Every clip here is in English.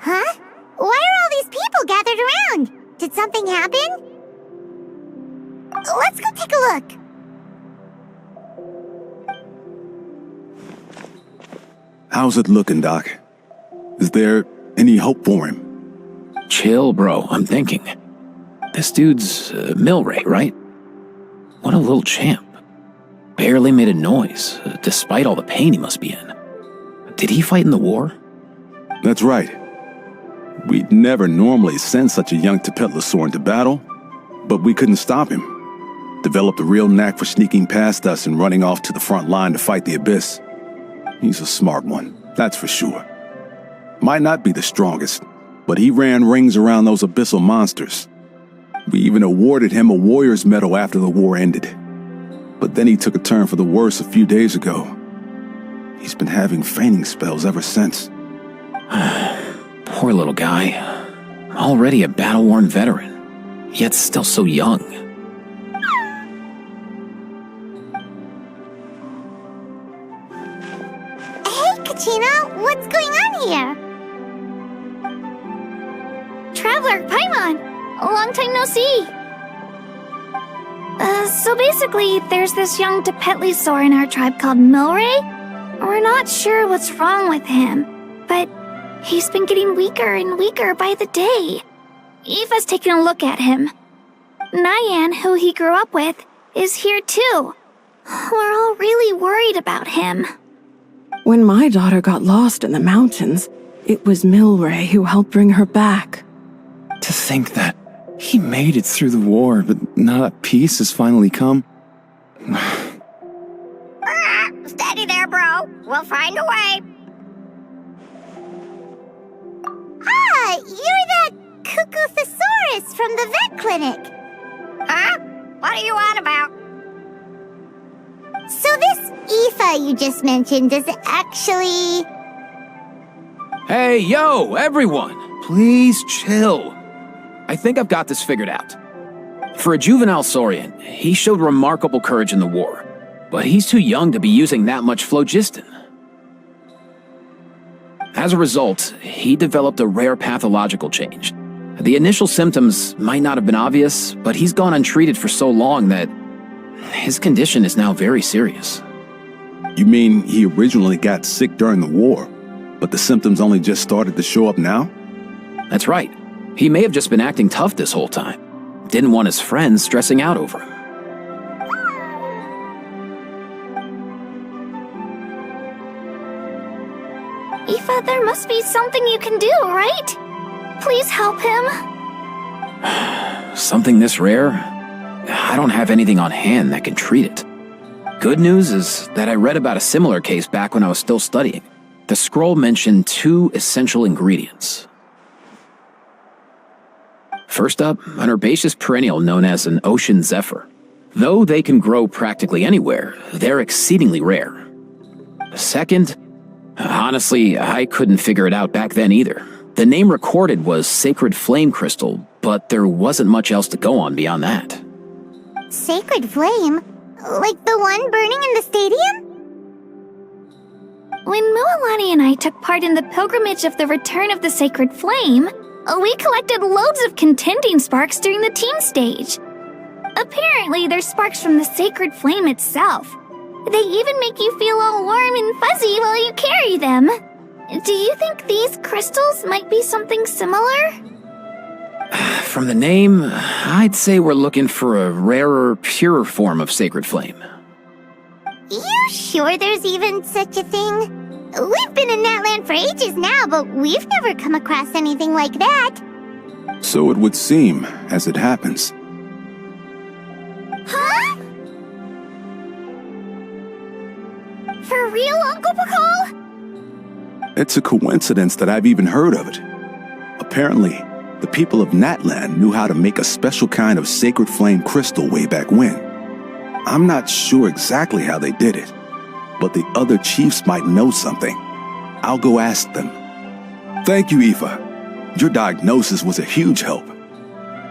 Huh? Why are all these people gathered around? Did something happen? Let's go take a look. How's it looking, Doc? Is there any hope for him? Chill, bro. I'm thinking. This dude's Milray, right? What a little champ. Barely made a noise, despite all the pain he must be in. Did he fight in the war? That's right. We'd never normally send such a young Tapetlosaur into battle, but we couldn't stop him. Developed a real knack for sneaking past us and running off to the front line to fight the Abyss. He's a smart one, that's for sure. Might not be the strongest, but he ran rings around those abyssal monsters. We even awarded him a Warrior's Medal after the war ended. But then he took a turn for the worse a few days ago. He's been having fainting spells ever since. Poor little guy. Already a battle-worn veteran, yet still so young. Hey, Kachina, what's going on here? Traveler, Paimon! A long time no see! So basically, there's this young Tapetlosaur in our tribe called Milray. We're not sure what's wrong with him, but he's been getting weaker and weaker by the day. Eva's taking a look at him. Nyan, who he grew up with, is here too. We're all really worried about him. When my daughter got lost in the mountains, it was Milray who helped bring her back. To think that he made it through the war, but now that peace has finally come. Steady there, bro. We'll find a way. Ah, you're that Cuckoo-thesaurus from the vet clinic. Huh? What are you on about? So this Aoife you just mentioned is actually... Hey, yo, everyone! Please chill. I think I've got this figured out. For a juvenile Saurian, he showed remarkable courage in the war, but he's too young to be using that much phlogiston. As a result, he developed a rare pathological change. The initial symptoms might not have been obvious, but he's gone untreated for so long that his condition is now very serious. You mean he originally got sick during the war, but the symptoms only just started to show up now? That's right. He may have just been acting tough this whole time. Didn't want his friends stressing out over him. Aoife, there must be something you can do, right? Please help him. Something this rare? I don't have anything on hand that can treat it. Good news is that I read about a similar case back when I was still studying. The scroll mentioned 2 essential ingredients. First up, an herbaceous perennial known as an ocean zephyr. Though they can grow practically anywhere, they're exceedingly rare. Second, honestly, I couldn't figure it out back then either. The name recorded was Sacred Flame Crystal, but there wasn't much else to go on beyond that. Sacred Flame? Like the one burning in the stadium? When Mualani and I took part in the pilgrimage of the Return of the Sacred Flame, we collected loads of contending sparks during the team stage. Apparently, they're sparks from the Sacred Flame itself. They even make you feel all warm and fuzzy while you carry them. Do you think these crystals might be something similar? From the name, I'd say we're looking for a rarer, purer form of Sacred Flame. You sure there's even such a thing? We've been in Natlan for ages now, but we've never come across anything like that. So it would seem, as it happens. Huh? For real, Uncle Pakal? It's a coincidence that I've even heard of it. Apparently, the people of Natlan knew how to make a special kind of Sacred Flame crystal way back when. I'm not sure exactly how they did it, but the other chiefs might know something. I'll go ask them. Thank you, Eva. Your diagnosis was a huge help.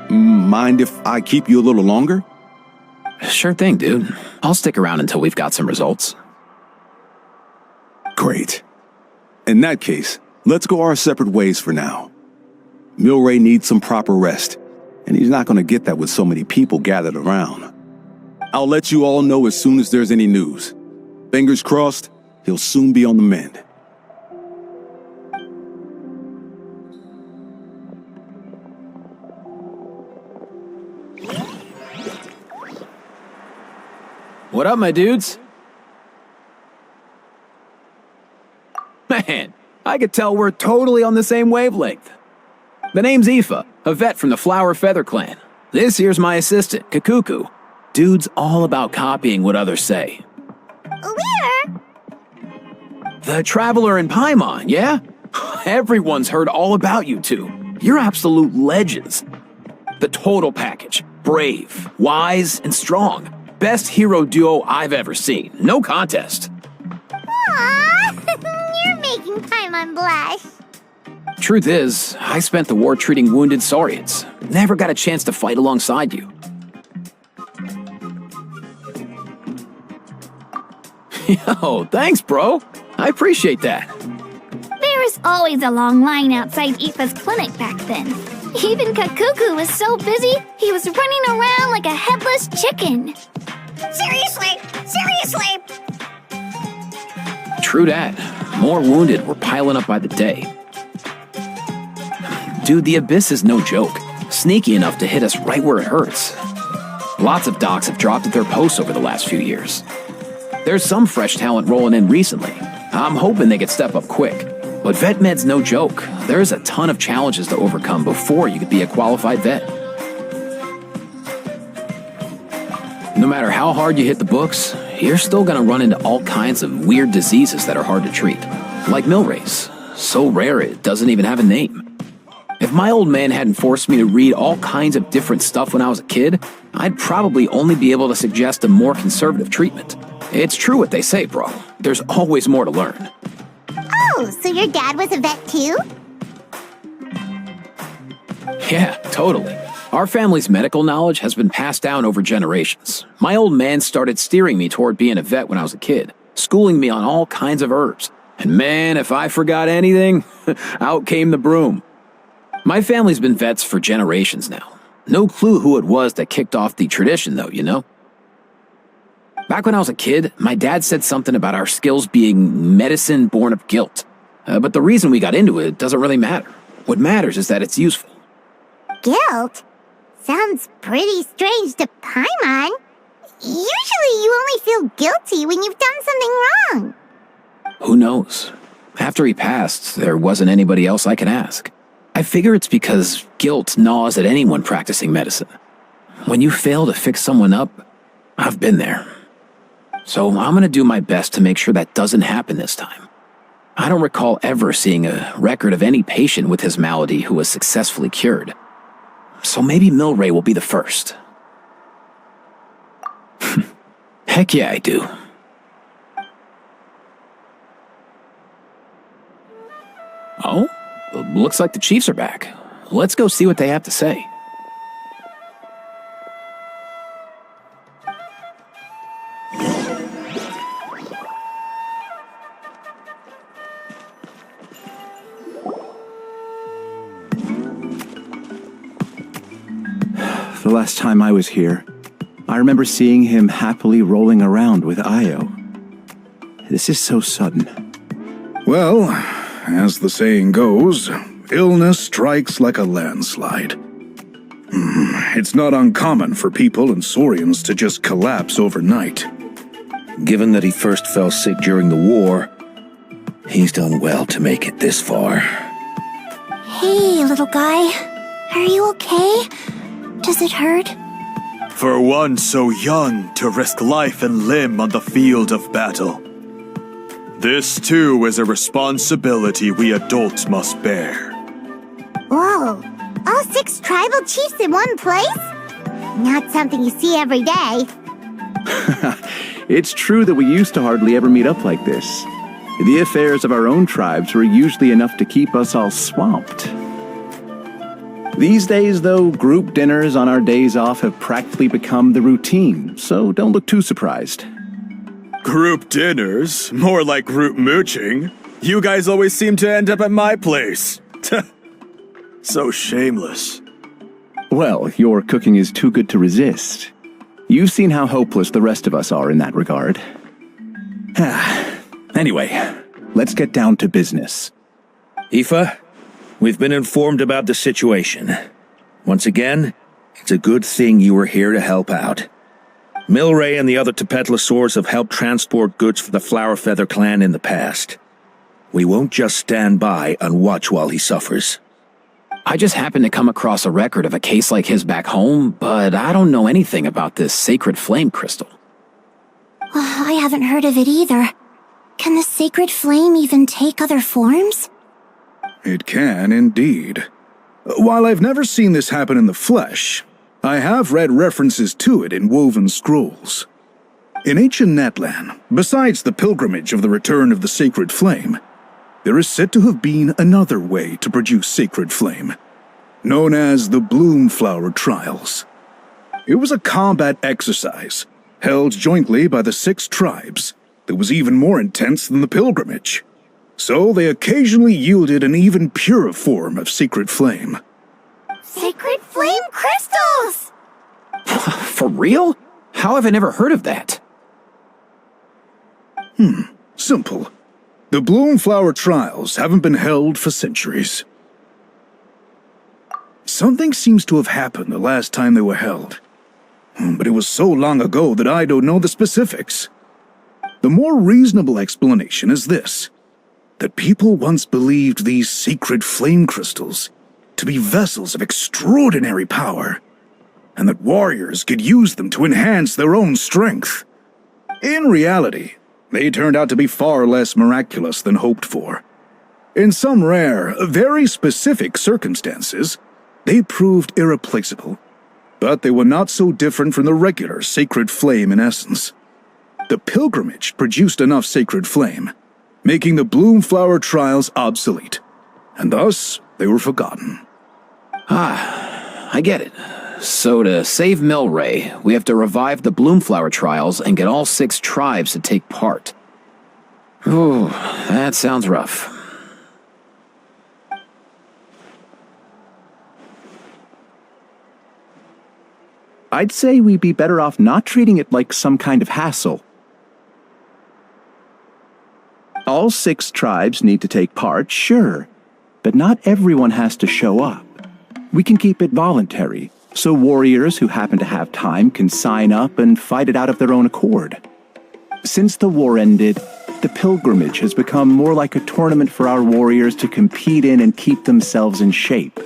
Mind if I keep you a little longer? Sure thing, dude. I'll stick around until we've got some results. Great. In that case, let's go our separate ways for now. Milray needs some proper rest, and he's not going to get that with so many people gathered around. I'll let you all know as soon as there's any news. Fingers crossed, he'll soon be on the mend. What up, my dudes? Man, I could tell we're totally on the same wavelength. The name's Aoife, a vet from the Flower Feather clan. This here's my assistant, Kakuku. Dude's all about copying what others say. Where? The Traveler in Paimon, yeah? Everyone's heard all about you two. You're absolute legends. The total package. Brave, wise, and strong. Best hero duo I've ever seen. No contest. Aww, you're making Paimon blush. Truth is, I spent the war treating wounded Saurians. Never got a chance to fight alongside you. Yo, thanks, bro. I appreciate that. There was always a long line outside Aoife's clinic back then. Even Kakuku was so busy, he was running around like a headless chicken. Seriously? True that. More wounded were piling up by the day. Dude, the Abyss is no joke. Sneaky enough to hit us right where it hurts. Lots of docs have dropped at their posts over the last few years. There's some fresh talent rolling in recently. I'm hoping they could step up quick. But vet med's no joke. There's a ton of challenges to overcome before you could be a qualified vet. No matter how hard you hit the books, you're still gonna run into all kinds of weird diseases that are hard to treat. Like Milray's. So rare it doesn't even have a name. If my old man hadn't forced me to read all kinds of different stuff when I was a kid, I'd probably only be able to suggest a more conservative treatment. It's true what they say, bro. There's always more to learn. Oh, so your dad was a vet too? Yeah, totally. Our family's medical knowledge has been passed down over generations. My old man started steering me toward being a vet when I was a kid, schooling me on all kinds of herbs. And man, if I forgot anything, out came the broom. My family's been vets for generations now. No clue who it was that kicked off the tradition, though, you know? Back when I was a kid, my dad said something about our skills being medicine born of guilt. But the reason we got into it doesn't really matter. What matters is that it's useful. Guilt? Sounds pretty strange to Paimon. Usually you only feel guilty when you've done something wrong. Who knows? After he passed, there wasn't anybody else I could ask. I figure it's because guilt gnaws at anyone practicing medicine. When you fail to fix someone up, I've been there. So I'm gonna do my best to make sure that doesn't happen this time. I don't recall ever seeing a record of any patient with his malady who was successfully cured. So maybe Milray will be the first. Heck yeah, I do. Oh? Looks like the Chiefs are back. Let's go see what they have to say. The last time I was here, I remember seeing him happily rolling around with Io. This is so sudden. Well, as the saying goes, illness strikes like a landslide. It's not uncommon for people and Saurians to just collapse overnight. Given that he first fell sick during the war, he's done well to make it this far. Hey, little guy. Are you okay? Does it hurt? For one so young to risk life and limb on the field of battle. This too is a responsibility we adults must bear. Whoa, all 6 tribal chiefs in one place? Not something you see every day. It's true that we used to hardly ever meet up like this. The affairs of our own tribes were usually enough to keep us all swamped. These days, though, group dinners on our days off have practically become the routine, so don't look too surprised. Group dinners? More like group mooching. You guys always seem to end up at my place. So shameless. Well, your cooking is too good to resist. You've seen how hopeless the rest of us are in that regard. Anyway, let's get down to business. Aoife, we've been informed about the situation. Once again, it's a good thing you were here to help out. Milray and the other Tepetlosaurs have helped transport goods for the Flowerfeather clan in the past. We won't just stand by and watch while he suffers. I just happened to come across a record of a case like his back home, but I don't know anything about this sacred flame crystal. I haven't heard of it either. Can the sacred flame even take other forms? It can indeed. While I've never seen this happen in the flesh, I have read references to it in woven scrolls. In ancient Natlan, besides the pilgrimage of the return of the sacred flame, there is said to have been another way to produce sacred flame, known as the Bloomflower Trials. It was a combat exercise, held jointly by the 6 tribes, that was even more intense than the pilgrimage. So they occasionally yielded an even purer form of sacred flame. Sacred flame crystals! For real? How have I never heard of that? Simple. The Bloomflower Trials haven't been held for centuries. Something seems to have happened the last time they were held. But it was so long ago that I don't know the specifics. The more reasonable explanation is this: that people once believed these sacred flame crystals to be vessels of extraordinary power, and that warriors could use them to enhance their own strength. In reality, they turned out to be far less miraculous than hoped for. In some rare, very specific circumstances, they proved irreplaceable, but they were not so different from the regular sacred flame in essence. The pilgrimage produced enough sacred flame, making the Bloomflower Trials obsolete, and thus they were forgotten. I get it. So to save Milray, we have to revive the Bloomflower Trials and get all 6 tribes to take part. Ooh, that sounds rough. I'd say we'd be better off not treating it like some kind of hassle. All 6 tribes need to take part, sure, but not everyone has to show up. We can keep it voluntary, so warriors who happen to have time can sign up and fight it out of their own accord. Since the war ended, the pilgrimage has become more like a tournament for our warriors to compete in and keep themselves in shape.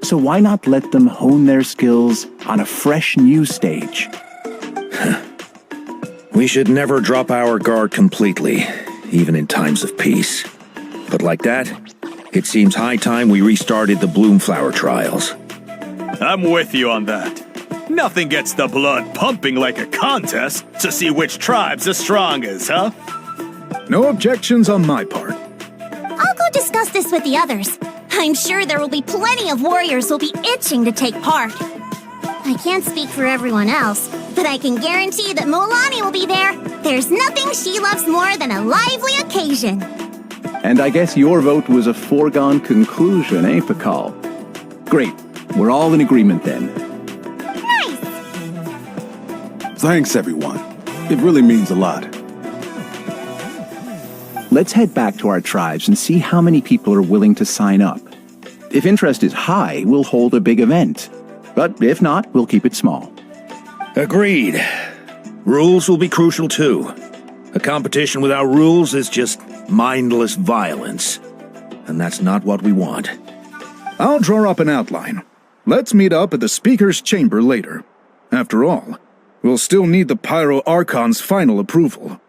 So why not let them hone their skills on a fresh new stage? We should never drop our guard completely, even in times of peace. But like that, it seems high time we restarted the Bloomflower Trials. I'm with you on that. Nothing gets the blood pumping like a contest to see which tribe's the strongest, huh? No objections on my part. I'll go discuss this with the others. I'm sure there will be plenty of warriors who'll be itching to take part. I can't speak for everyone else, but I can guarantee that Molani will be there. There's nothing she loves more than a lively occasion. And I guess your vote was a foregone conclusion, eh, Pakal? Great. We're all in agreement then. Nice! Thanks, everyone. It really means a lot. Let's head back to our tribes and see how many people are willing to sign up. If interest is high, we'll hold a big event. But if not, we'll keep it small. Agreed. Rules will be crucial too. A competition without rules is just mindless violence. And that's not what we want. I'll draw up an outline. Let's meet up at the Speaker's Chamber later. After all, we'll still need the Pyro Archon's final approval.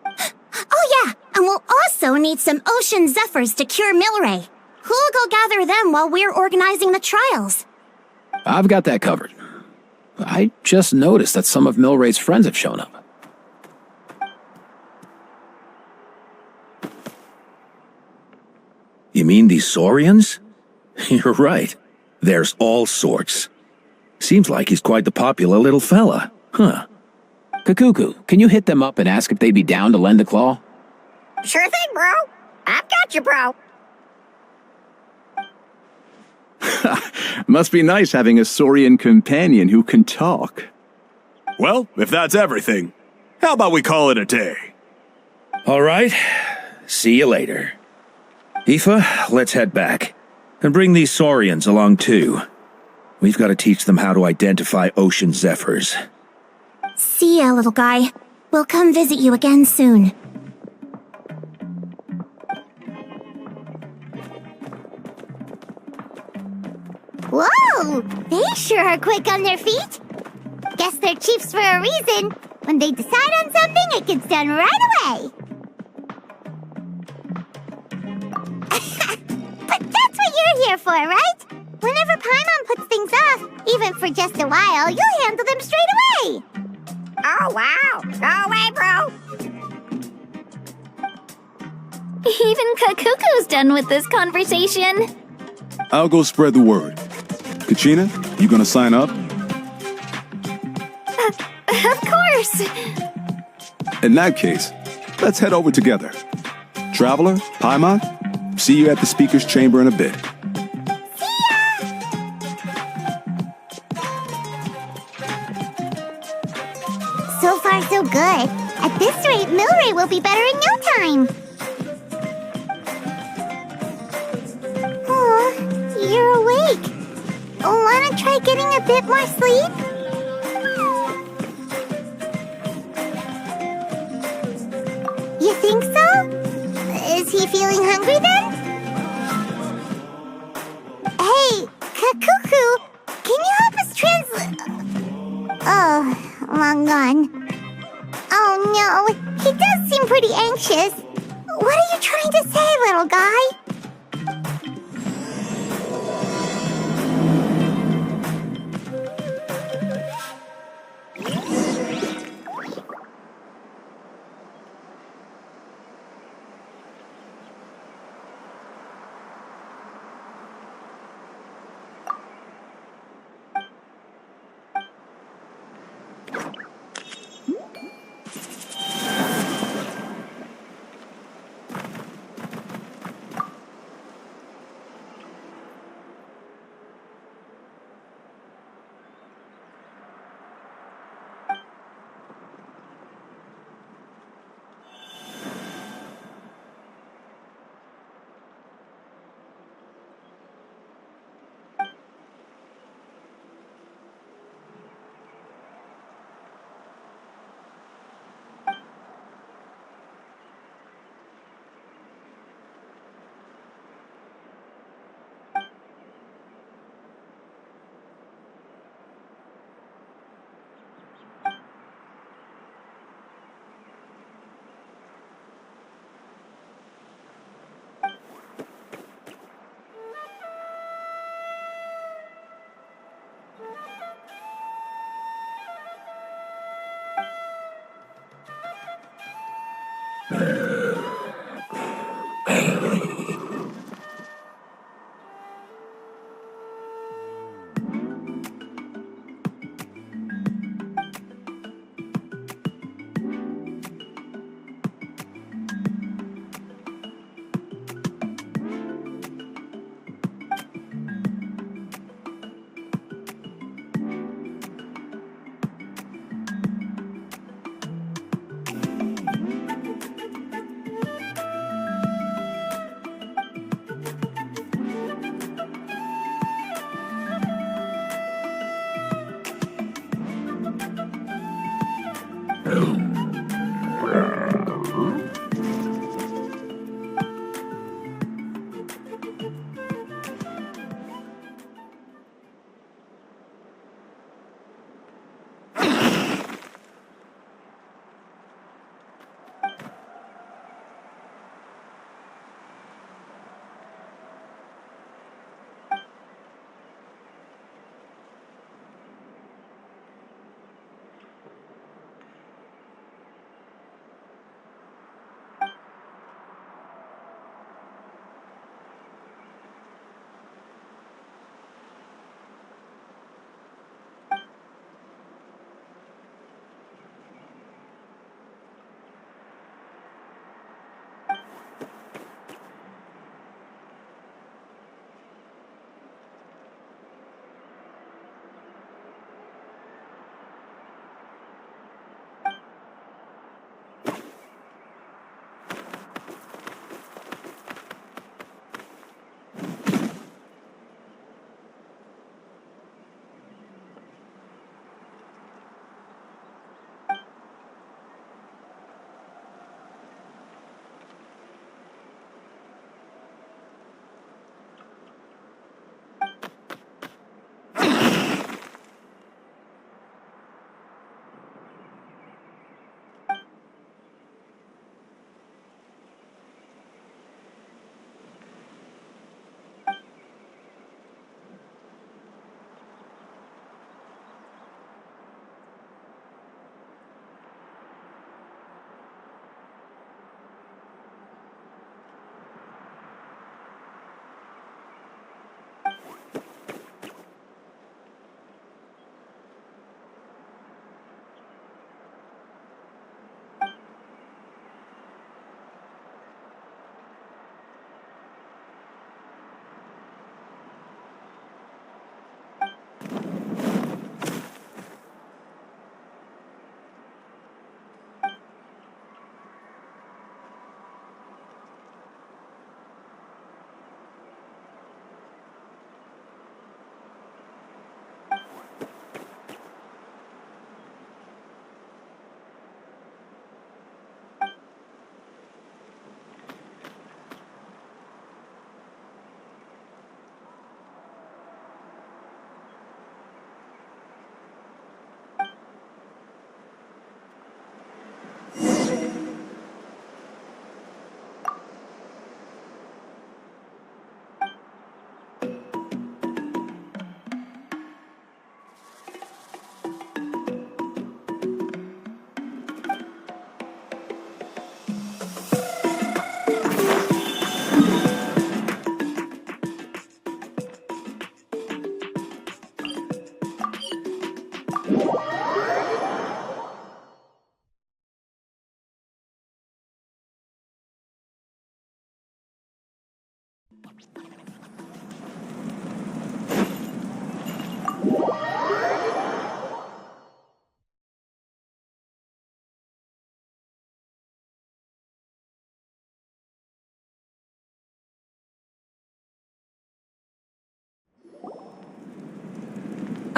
Oh yeah, and we'll also need some Ocean Zephyrs to cure Milray. Who'll go gather them while we're organizing the trials? I've got that covered. I just noticed that some of Milray's friends have shown up. You mean these Saurians? You're right. There's all sorts. Seems like he's quite the popular little fella. Huh. Kakuku, can you hit them up and ask if they'd be down to lend a claw? Sure thing, bro. I've got you, bro. Must be nice having a Saurian companion who can talk. Well, if that's everything, how about we call it a day? All right. See you later. Aoife, let's head back. And bring these Saurians along too. We've got to teach them how to identify ocean zephyrs. See ya, little guy. We'll come visit you again soon. Whoa! They sure are quick on their feet. Guess they're chiefs for a reason. When they decide on something, it gets done right away. But that's what you're here for, right? Whenever Paimon puts things off, even for just a while, you'll handle them straight away. Oh, wow. Go away, bro. Even Kakuku's done with this conversation. I'll go spread the word. Kachina, you gonna sign up? Of course. In that case, let's head over together. Traveler, Paimon, see you at the speaker's chamber in a bit. So far, so good. At this rate, Milray will be better in no time. Oh, you're awake. Wanna try getting a bit more sleep? You think so? Is he feeling hungry then? Hey, Kakuku, can you help us translate? Oh, long gone. Oh no, he does seem pretty anxious. What are you trying to say, little guy?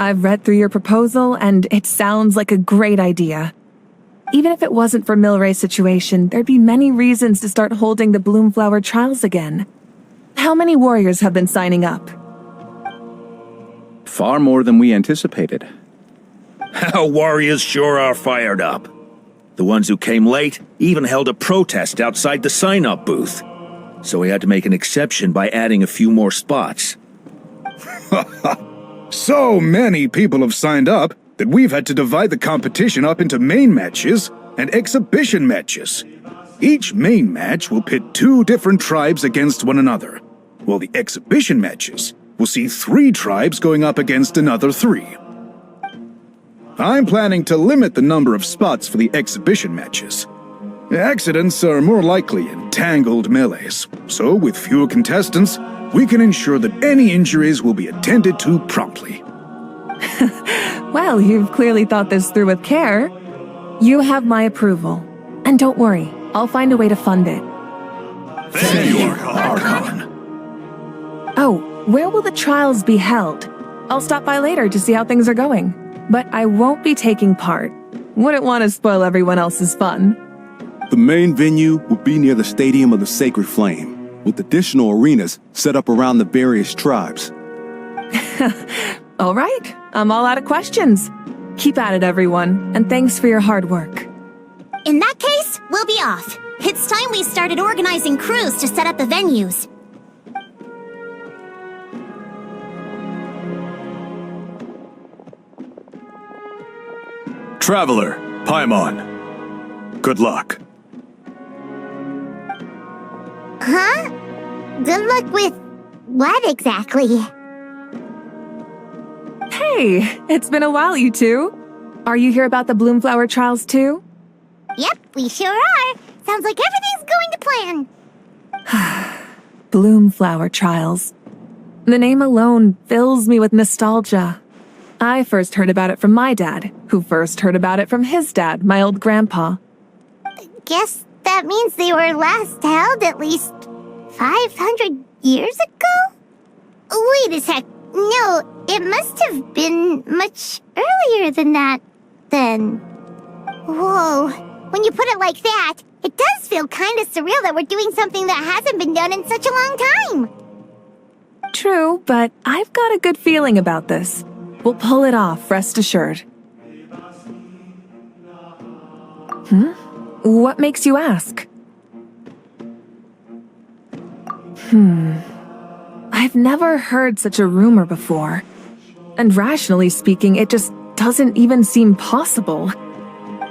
I've read through your proposal, and it sounds like a great idea. Even if it wasn't for Milray's situation, there'd be many reasons to start holding the Bloomflower trials again. How many warriors have been signing up? Far more than we anticipated. Our warriors sure are fired up. The ones who came late even held a protest outside the sign-up booth. So we had to make an exception by adding a few more spots. So many people have signed up that we've had to divide the competition up into main matches and exhibition matches. Each main match will pit 2 different tribes against one another, while the exhibition matches will see 3 tribes going up against another 3. I'm planning to limit the number of spots for the exhibition matches. Accidents are more likely in tangled melees, so with fewer contestants, we can ensure that any injuries will be attended to promptly. Well, you've clearly thought this through with care. You have my approval. And don't worry, I'll find a way to fund it. Thank you, Archon. Oh, where will the trials be held? I'll stop by later to see how things are going. But I won't be taking part. Wouldn't want to spoil everyone else's fun. The main venue will be near the Stadium of the Sacred Flame, with additional arenas set up around the various tribes. All right, I'm all out of questions. Keep at it, everyone, and thanks for your hard work. In that case, we'll be off. It's time we started organizing crews to set up the venues. Traveler, Paimon. Good luck. Huh? Good luck with what exactly? Hey, it's been a while, you two. Are you here about the Bloomflower trials too? Yep, we sure are. Sounds like everything's going to plan. Bloomflower trials. The name alone fills me with nostalgia. I first heard about it from my dad, who first heard about it from his dad, my old grandpa. Guess that means they were last held at least 500 years ago? Wait a sec. No, it must have been much earlier than that, then. Whoa, when you put it like that, it does feel kind of surreal that we're doing something that hasn't been done in such a long time. True, but I've got a good feeling about this. We'll pull it off, rest assured. What makes you ask? I've never heard such a rumor before. And rationally speaking, it just doesn't even seem possible.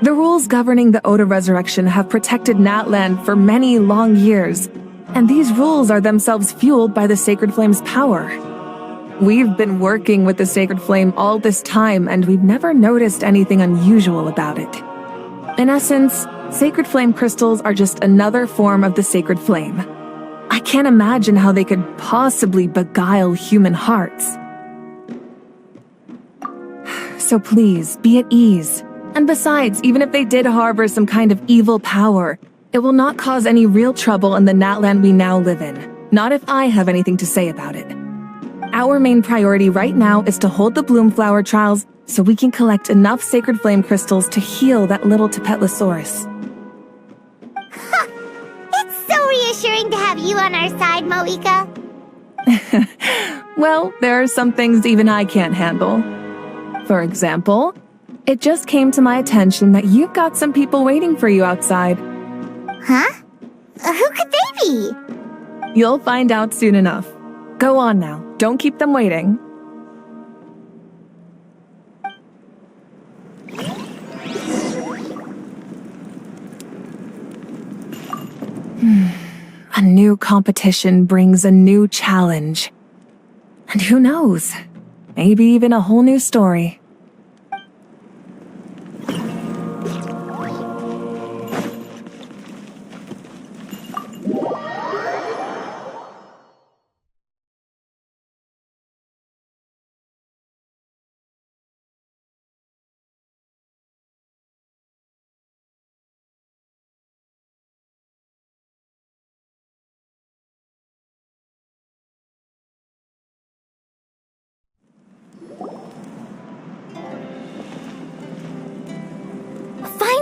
The rules governing the Oda resurrection have protected Natlan for many long years, and these rules are themselves fueled by the Sacred Flame's power. We've been working with the Sacred Flame all this time, and we've never noticed anything unusual about it. In essence, Sacred Flame crystals are just another form of the Sacred Flame. I can't imagine how they could possibly beguile human hearts. So please, be at ease. And besides, even if they did harbor some kind of evil power, it will not cause any real trouble in the Natlan we now live in. Not if I have anything to say about it. Our main priority right now is to hold the Bloomflower trials so we can collect enough Sacred Flame crystals to heal that little Tepetlosaurus. It's so reassuring to have you on our side, Moika. Well, there are some things even I can't handle. For example, it just came to my attention that you've got some people waiting for you outside. Huh? Who could they be? You'll find out soon enough. Go on now. Don't keep them waiting. A new competition brings a new challenge. And who knows? Maybe even a whole new story.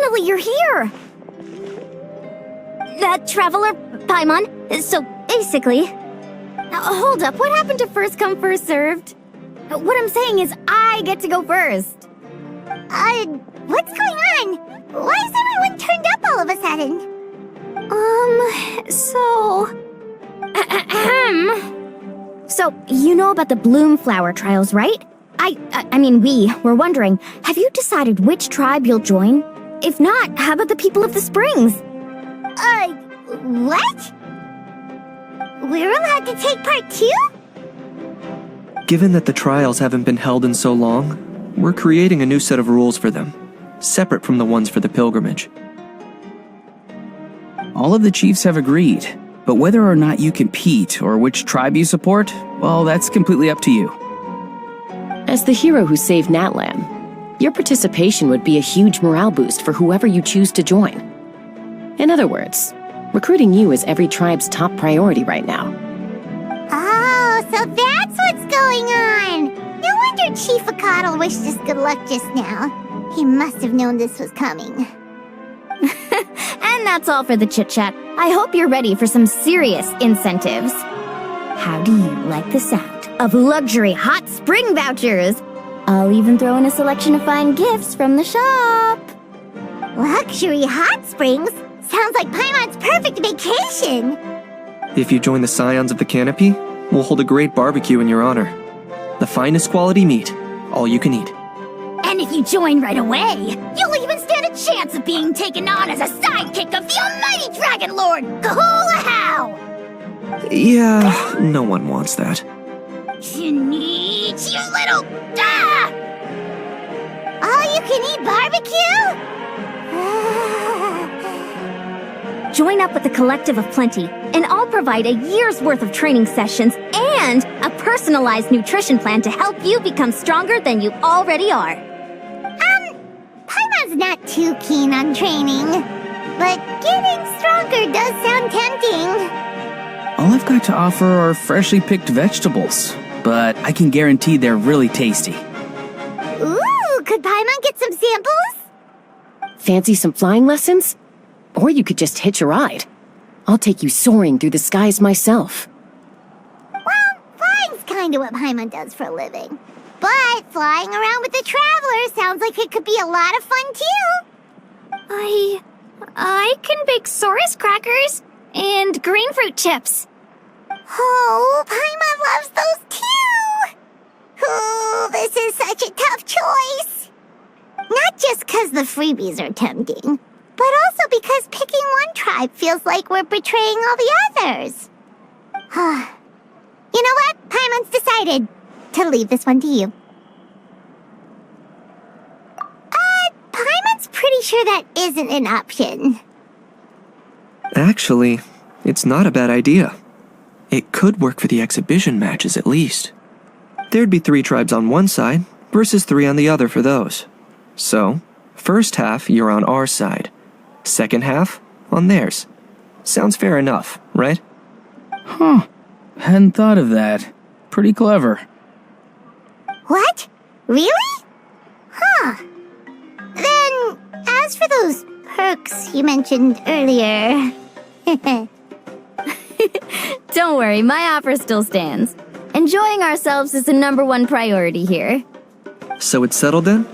finally you're here! Traveler Paimon, so basically... hold up, what happened to first come, first served? What I'm saying is I get to go first. What's going on? Why is everyone turned up all of a sudden? So, you know about the bloom flower trials, right? We were wondering, have you decided which tribe you'll join? If not, how about the people of the springs? What? We're allowed to take part too? Given that the trials haven't been held in so long, we're creating a new set of rules for them, separate from the ones for the pilgrimage. All of the chiefs have agreed, but whether or not you compete or which tribe you support, well, that's completely up to you. As the hero who saved Natlan, your participation would be a huge morale boost for whoever you choose to join. In other words, recruiting you is every tribe's top priority right now. Oh, so that's what's going on! No wonder Chief Akatl wished us good luck just now. He must have known this was coming. And that's all for the chit-chat. I hope you're ready for some serious incentives. How do you like the sound of luxury hot spring vouchers? I'll even throw in a selection of fine gifts from the shop. Luxury hot springs? Sounds like Paimon's perfect vacation! If you join the Scions of the Canopy, we'll hold a great barbecue in your honor. The finest quality meat, all you can eat. And if you join right away, you'll even stand a chance of being taken on as a sidekick of the almighty Dragon Lord, Kahulahau! Yeah, no one wants that. You little... All you can eat barbecue? Join up with the Collective of Plenty, and I'll provide a year's worth of training sessions and a personalized nutrition plan to help you become stronger than you already are. Paimon's not too keen on training, but getting stronger does sound tempting. All I've got to offer are freshly picked vegetables, but I can guarantee they're really tasty. Ooh, could Paimon get some samples? Fancy some flying lessons? Or you could just hitch a ride. I'll take you soaring through the skies myself. Well, flying's kinda what Paimon does for a living. But flying around with the Traveler sounds like it could be a lot of fun too. I can bake Saurus crackers and green fruit chips. Oh, Paimon loves those too! Oh, this is such a tough choice. Not just because the freebies are tempting, but also because picking one tribe feels like we're betraying all the others. You know what? Paimon's decided to leave this one to you. Paimon's pretty sure that isn't an option. Actually, it's not a bad idea. It could work for the exhibition matches at least. There'd be 3 tribes on one side versus 3 on the other for those. So, first half you're on our side. Second half on theirs. Sounds fair enough, right? Huh. Hadn't thought of that. Pretty clever. What? Really? Huh. Then, as for those perks you mentioned earlier... Don't worry, my offer still stands. Enjoying ourselves is the #1 priority here. So it's settled then?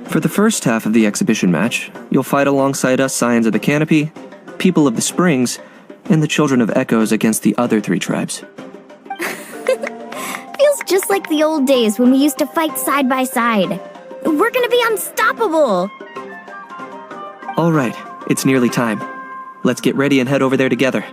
For the first half of the exhibition match, you'll fight alongside us Scions of the Canopy, People of the Springs, and the Children of Echoes against the other 3 tribes. Feels just like the old days when we used to fight side by side. We're gonna be unstoppable! All right, it's nearly time. Let's get ready and head over there together.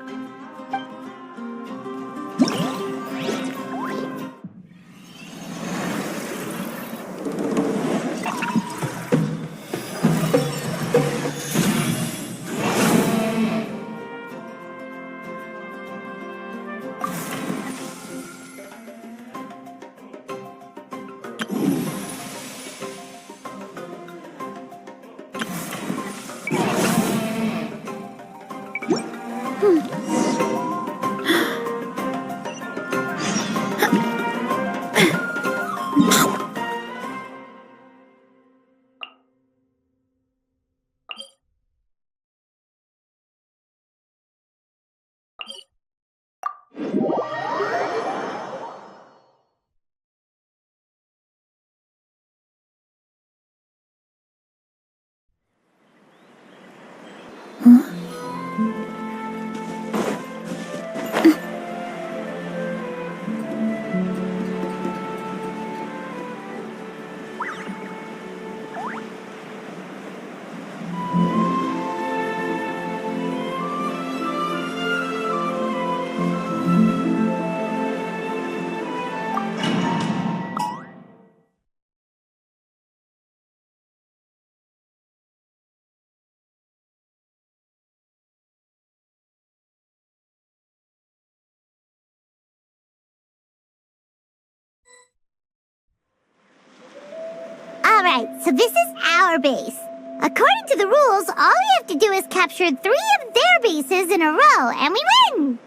Alright, so this is our base. According to the rules, all we have to do is capture 3 of their bases in a row, and we win!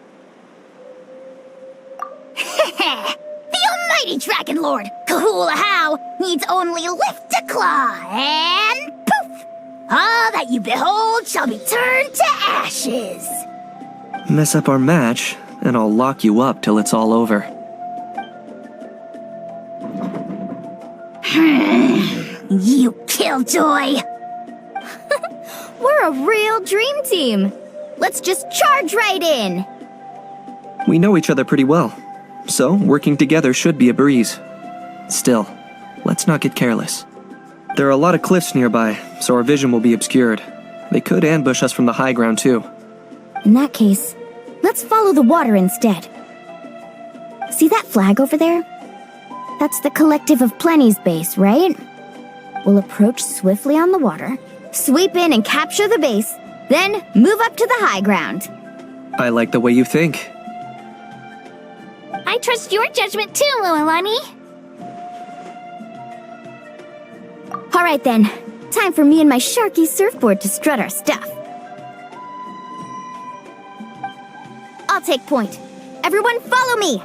The almighty Dragon Lord, Kahula needs only lift a claw, and poof! All that you behold shall be turned to ashes. Mess up our match, and I'll lock you up till it's all over. You killjoy! We're a real dream team. Let's just charge right in. We know each other pretty well, so working together should be a breeze. Still, let's not get careless. There are a lot of cliffs nearby, so our vision will be obscured. They could ambush us from the high ground too. In that case, let's follow the water instead. See that flag over there? That's the Collective of Plenty's base, right? We'll approach swiftly on the water, sweep in and capture the base, then move up to the high ground. I like the way you think. I trust your judgment too, Lualani. Alright then, time for me and my Sharky surfboard to strut our stuff. I'll take point. Everyone follow me!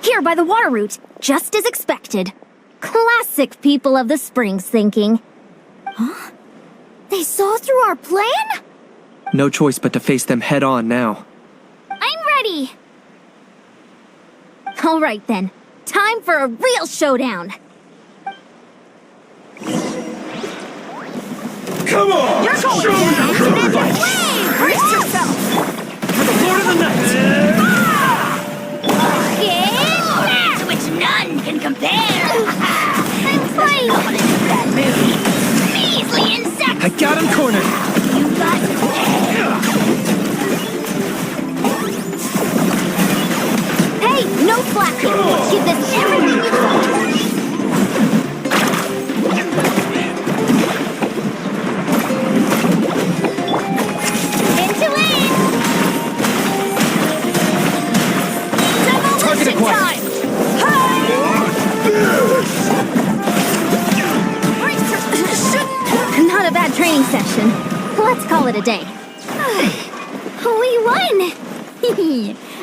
Here by the water route, just as expected. Classic people of the Springs thinking. Huh? They saw through our plan? No choice but to face them head on now. I'm ready! Alright then, time for a real showdown! Come on! You're going down! Brace yourself! For the Lord of the Night! To which none can compare! I'm fine! That movie! Measly insects! I got him cornered! You got Hey, no flashing! Give this everything you got! Into it! Demolition time! Not a bad training session. Let's call it a day. We won!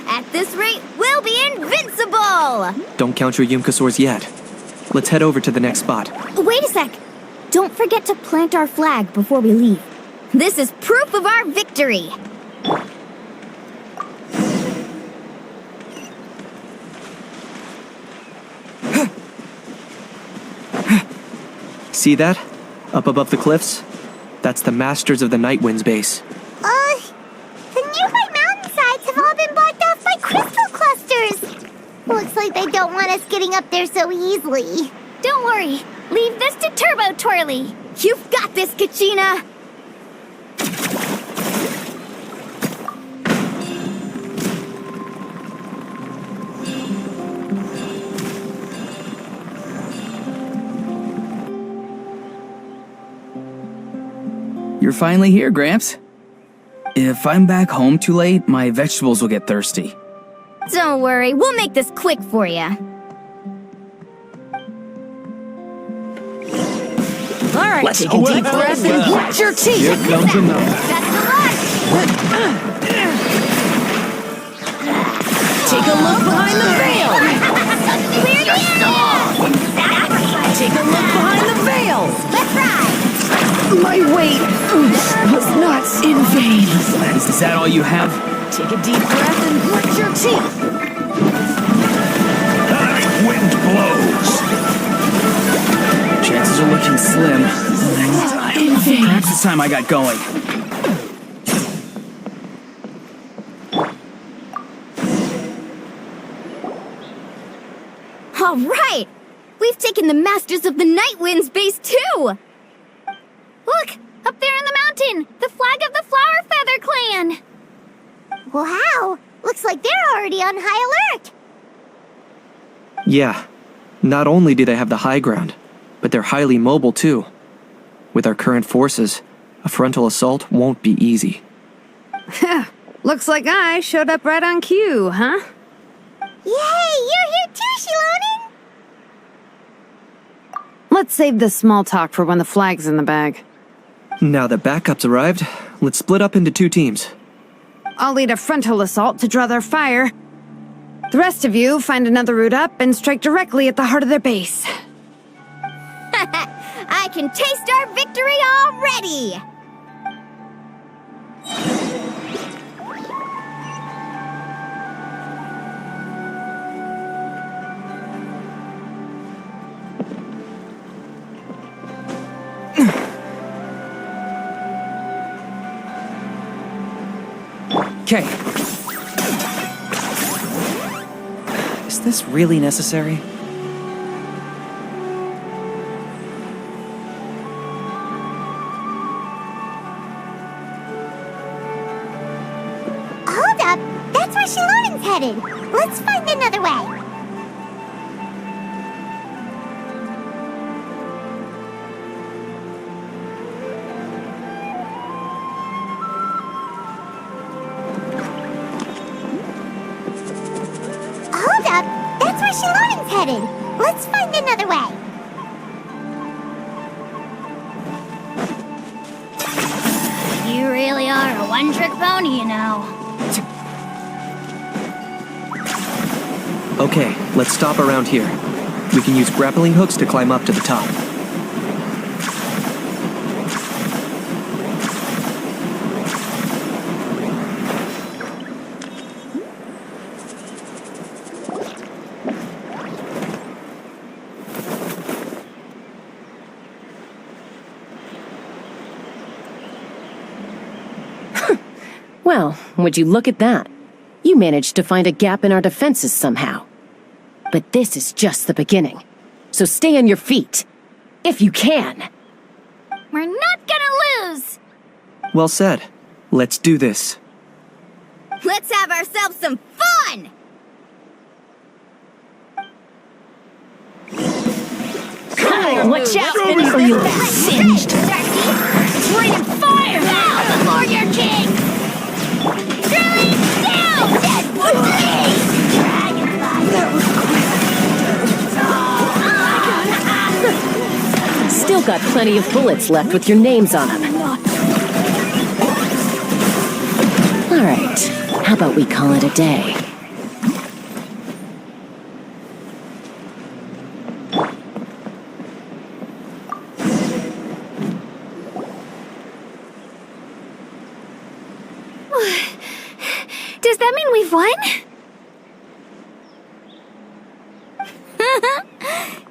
At this rate, we'll be invincible! Don't count your Yumkasaurs yet. Let's head over to the next spot. Wait a sec! Don't forget to plant our flag before we leave. This is proof of our victory! See that? Up above the cliffs? That's the Masters of the Night Wind's base. the nearby mountainsides have all been blocked off by crystal clusters! Looks like they don't want us getting up there so easily. Don't worry, leave this to Turbo Twirly! You've got this, Kachina! You're finally here, Gramps. If I'm back home too late, my vegetables will get thirsty. Don't worry, we'll make this quick for you. Alright, Let's take go. a deep breath and grit your teeth! Here comes another. That's the luck! Take a look behind the veil! Clear the soul! Take a look behind the veil! Let's ride! My weight was not in vain. Is that all you have? Take a deep breath and grit your teeth! Wind blows. Chances are looking slim. Perhaps it's time I got going. All right! We've taken the Masters of the Night Wind's base too! Look! Up there in the mountain! The flag of the Flower Feather Clan! Wow! Looks like they're already on high alert! Yeah. Not only do they have the high ground, but they're highly mobile too. With our current forces, a frontal assault won't be easy. Looks like I showed up right on cue, huh? Yay! You're here too, Shilonen! Let's save this small talk for when the flag's in the bag. Now that backup's arrived, let's split up into 2 teams. I'll lead a frontal assault to draw their fire. The rest of you find another route up and strike directly at the heart of their base. I can taste our victory already! Okay. Is this really necessary? Hold up! That's where Shilonen's headed! Let's find another way! Hold up! That's where Shilonen's headed! Let's find another way! You really are a one-trick pony, you know. Okay, let's stop around here. We can use grappling hooks to climb up to the top. Well, would you look at that? You managed to find a gap in our defenses somehow. But this is just the beginning. So stay on your feet. If you can. We're not gonna lose! Well said. Let's do this. Let's have ourselves some fun! Watch out, or you'll be singed! Raining fire now before your king! Drilling down that Still got plenty of bullets left with your names on them. Alright, how about we call it a day? Does that mean we've won?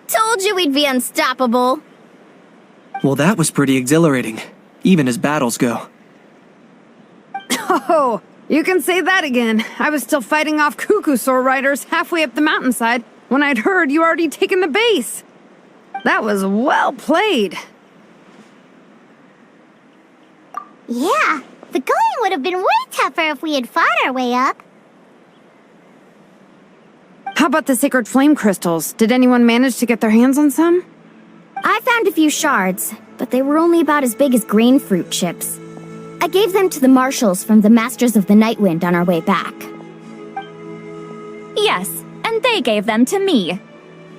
Told you we'd be unstoppable. Well, that was pretty exhilarating, even as battles go. Oh, you can say that again. I was still fighting off Cuckoosaur riders halfway up the mountainside when I'd heard you already taken the base. That was well played. Yeah, the going would have been way tougher if we had fought our way up. How about the sacred flame crystals? Did anyone manage to get their hands on some? I found a few shards, but they were only about as big as grain fruit chips. I gave them to the marshals from the Masters of the Night Wind on our way back. Yes, and they gave them to me.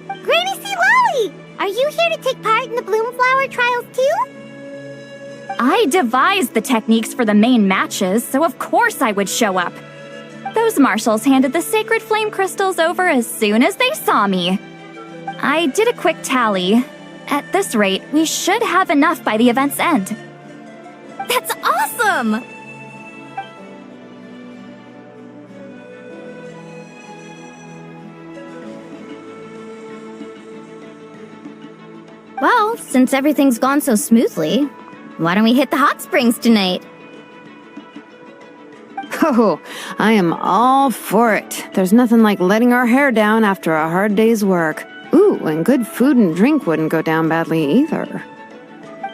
Granny C. Lolly! Are you here to take part in the Bloomflower trials too? I devised the techniques for the main matches, so of course I would show up. Those marshals handed the sacred flame crystals over as soon as they saw me. I did a quick tally. At this rate, we should have enough by the event's end. That's awesome! Well, since everything's gone so smoothly, why don't we hit the hot springs tonight? Oh, I am all for it. There's nothing like letting our hair down after a hard day's work. Ooh, and good food and drink wouldn't go down badly either.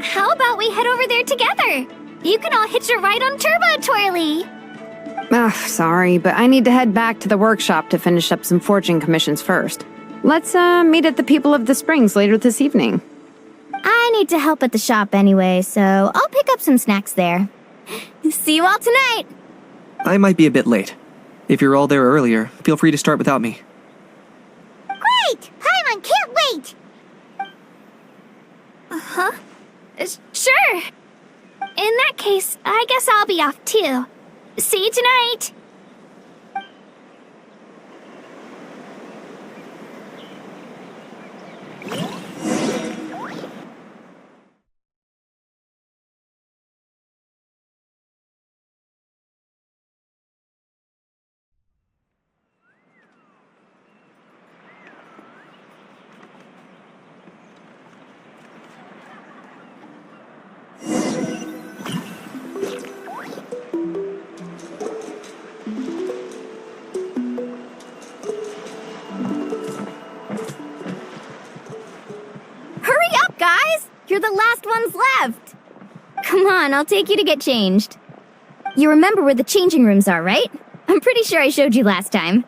How about we head over there together? You can all hitch a ride on Turbo Twirly. Ugh, sorry, but I need to head back to the workshop to finish up some forging commissions first. Let's, meet at the People of the Springs later this evening. I need to help at the shop anyway, so I'll pick up some snacks there. See you all tonight! I might be a bit late. If you're all there earlier, feel free to start without me. Great! Paimon can't wait! Huh? Sure. In that case, I guess I'll be off too. See you tonight. You're the last ones left! Come on, I'll take you to get changed. You remember where the changing rooms are, right? I'm pretty sure I showed you last time.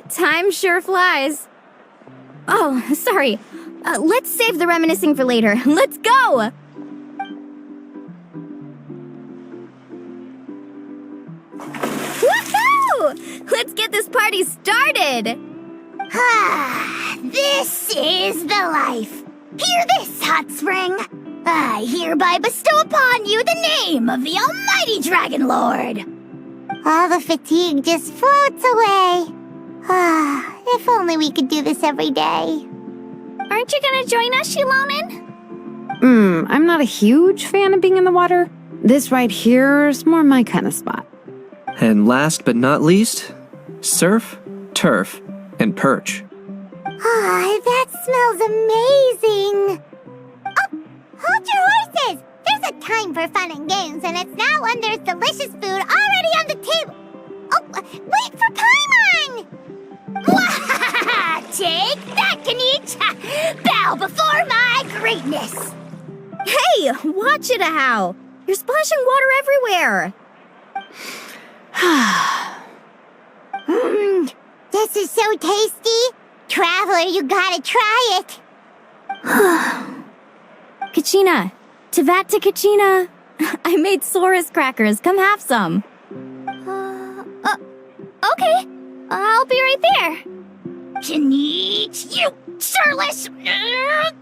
Time sure flies. Oh, sorry. Let's save the reminiscing for later. Let's go! Woohoo! Let's get this party started! This is the life. Hear this, Hot Spring. I hereby bestow upon you the name of the Almighty Dragon Lord. All the fatigue just floats away. If only we could do this every day. Aren't you gonna join us, Shilonen? I'm not a huge fan of being in the water. This right here is more my kind of spot. And last but not least, surf, turf, and perch. That smells amazing. Oh, hold your horses. There's a time for fun and games, and it's now when there's delicious food already on the table. Oh, wait for Paimon! Take that, Kanich! Bow before my greatness! Hey, watch it, Ahow! You're splashing water everywhere! This is so tasty! Traveler, you gotta try it! Kachina! Tevat to Kachina! I made Saurus crackers, come have some! Okay, I'll be right there. Kanich, you surless! Unhand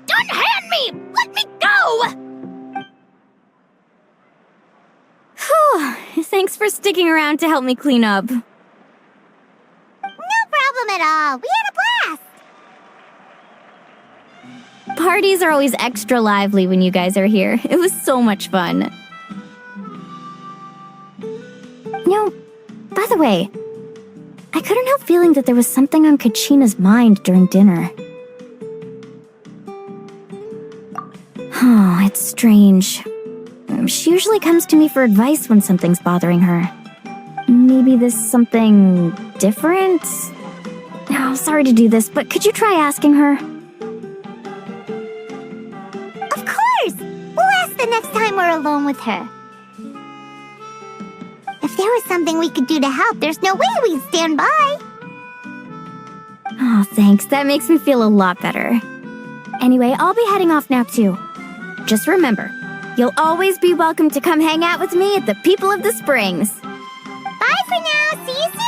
me! Let me go! Whew, thanks for sticking around to help me clean up. No problem at all. We had a blast. Parties are always extra lively when you guys are here. It was so much fun. By the way, I couldn't help feeling that there was something on Kachina's mind during dinner. Oh, it's strange. She usually comes to me for advice when something's bothering her. Maybe this something different? Oh, sorry to do this, but could you try asking her? Of course! We'll ask the next time we're alone with her. If there was something we could do to help, there's no way we'd stand by. Oh, thanks. That makes me feel a lot better. Anyway, I'll be heading off now too. Just remember, you'll always be welcome to come hang out with me at the People of the Springs. Bye for now. See you soon.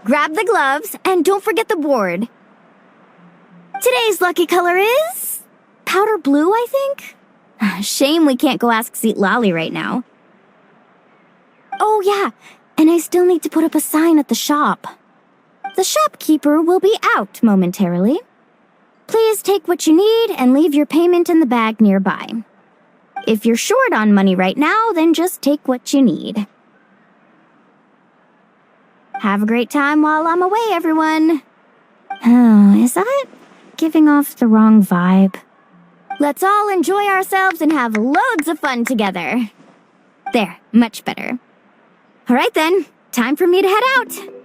grab the gloves, and don't forget the board. Today's lucky color is powder blue, I think? Shame we can't go ask Seat Lolly right now. Oh yeah, and I still need to put up a sign at the shop. The shopkeeper will be out momentarily. Please take what you need and leave your payment in the bag nearby. If you're short on money right now, then just take what you need. Have a great time while I'm away, everyone. Oh, is that giving off the wrong vibe? Let's all enjoy ourselves and have loads of fun together. There, much better. All right then, time for me to head out.